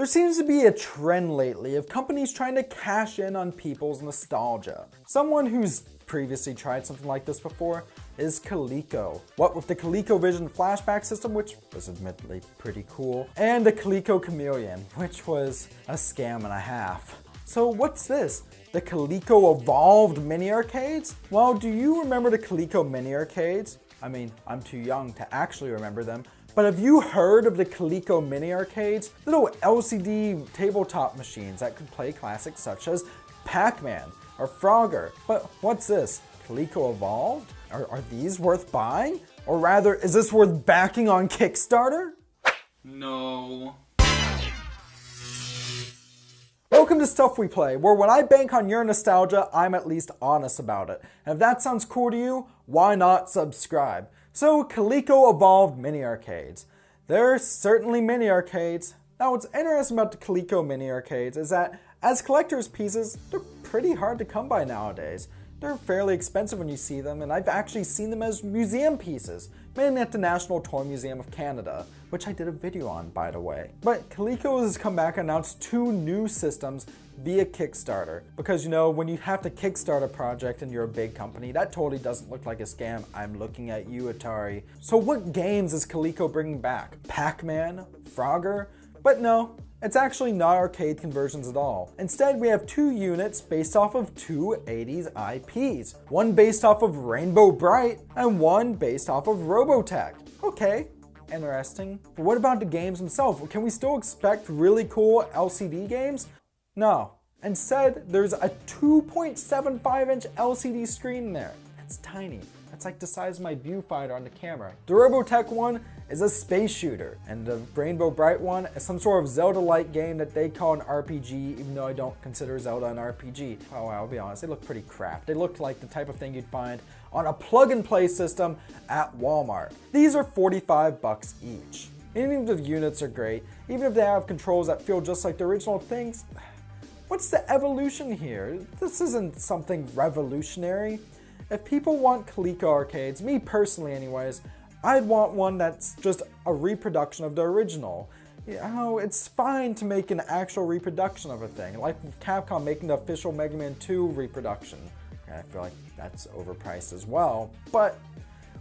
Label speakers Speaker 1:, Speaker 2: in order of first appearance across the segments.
Speaker 1: There seems to be a trend lately of companies trying to cash in on people's nostalgia. Someone who's previously tried something like this before is Coleco. What with the ColecoVision flashback system, which was admittedly pretty cool, and the Coleco Chameleon, which was a scam and a half. So what's this? The Coleco Evolved Mini Arcades? Well, do you remember the Coleco Mini Arcades? I mean, I'm too young to actually remember them, but have you heard of the Coleco Mini Arcades? Little LCD tabletop machines that could play classics such as Pac-Man or Frogger. But what's this? Coleco Evolved? Are these worth buying? Or rather, is this worth backing on Kickstarter?
Speaker 2: No.
Speaker 1: Welcome to Stuff We Play, where when I bank on your nostalgia, I'm at least honest about it. And if that sounds cool to you, why not subscribe? So, Coleco Evolved Mini Arcades. They're certainly mini arcades. Now, what's interesting about the Coleco Mini Arcades is that, as collector's pieces, they're pretty hard to come by nowadays. They're fairly expensive when you see them, and I've actually seen them as museum pieces, mainly at the National Toy Museum of Canada, which I did a video on, by the way. But Coleco has come back and announced 2 new systems via Kickstarter. Because, you know, when you have to kickstart a project and you're a big company, that totally doesn't look like a scam. I'm looking at you, Atari. So what games is Coleco bringing back? Pac-Man? Frogger? But no. It's actually not arcade conversions at all. Instead, we have 2 units based off of 2 80s IPs. One based off of Rainbow Bright, and one based off of Robotech. Okay, interesting. But what about the games themselves? Can we still expect really cool LCD games? No. Instead, there's a 2.75-inch LCD screen there. It's tiny. It's like the size of my viewfinder on the camera. The Robotech one is a space shooter, and the Rainbow Bright one is some sort of Zelda-like game that they call an RPG, even though I don't consider Zelda an RPG. Oh, I'll be honest, they look pretty crap. They look like the type of thing you'd find on a plug-and-play system at Walmart. These are $45 each. Even if the units are great, even if they have controls that feel just like the original things, what's the evolution here? This isn't something revolutionary. If people want Coleco arcades, me personally anyways, I'd want one that's just a reproduction of the original. You know, it's fine to make an actual reproduction of a thing, like Capcom making the official Mega Man 2 reproduction. Okay, I feel like that's overpriced as well, but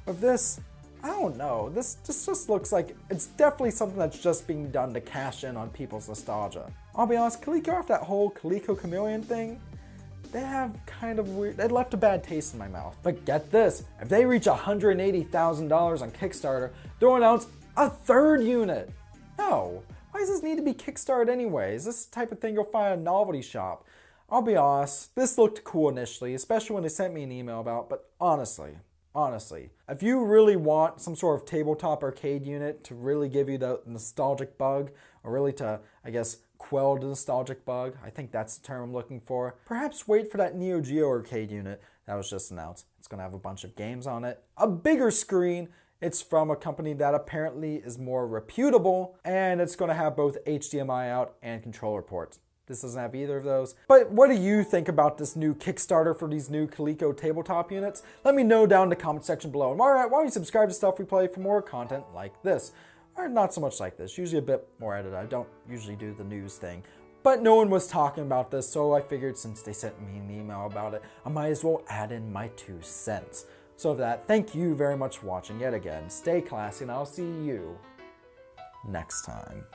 Speaker 1: with this, I don't know, this just looks like it's definitely something that's just being done to cash in on people's nostalgia. I'll be honest, Coleco, after that whole Coleco Chameleon thing, they have kind of weird, they left a bad taste in my mouth. But get this, if they reach $180,000 on Kickstarter, they'll announce a 3rd unit. No, why does this need to be Kickstarted anyway? Is this the type of thing you'll find at a novelty shop? I'll be honest, this looked cool initially, especially when they sent me an email about, but honestly, if you really want some sort of tabletop arcade unit to really give you the nostalgic bug, or really to, I guess, quell the nostalgic bug, I think that's the term I'm looking for, perhaps wait for that Neo Geo arcade unit that was just announced. It's going to have a bunch of games on it, a bigger screen, it's from a company that apparently is more reputable, and it's going to have both HDMI out and controller ports. This doesn't have either of those. But what do you think about this new Kickstarter for these new Coleco tabletop units? Let me know down in the comment section below. And alright, why don't you subscribe to Stuff We Play for more content like this? Or not so much like this, usually a bit more edited. I don't usually do the news thing. But no one was talking about this, so I figured since they sent me an email about it, I might as well add in my 2 cents. So for that, thank you very much for watching yet again. Stay classy, and I'll see you next time.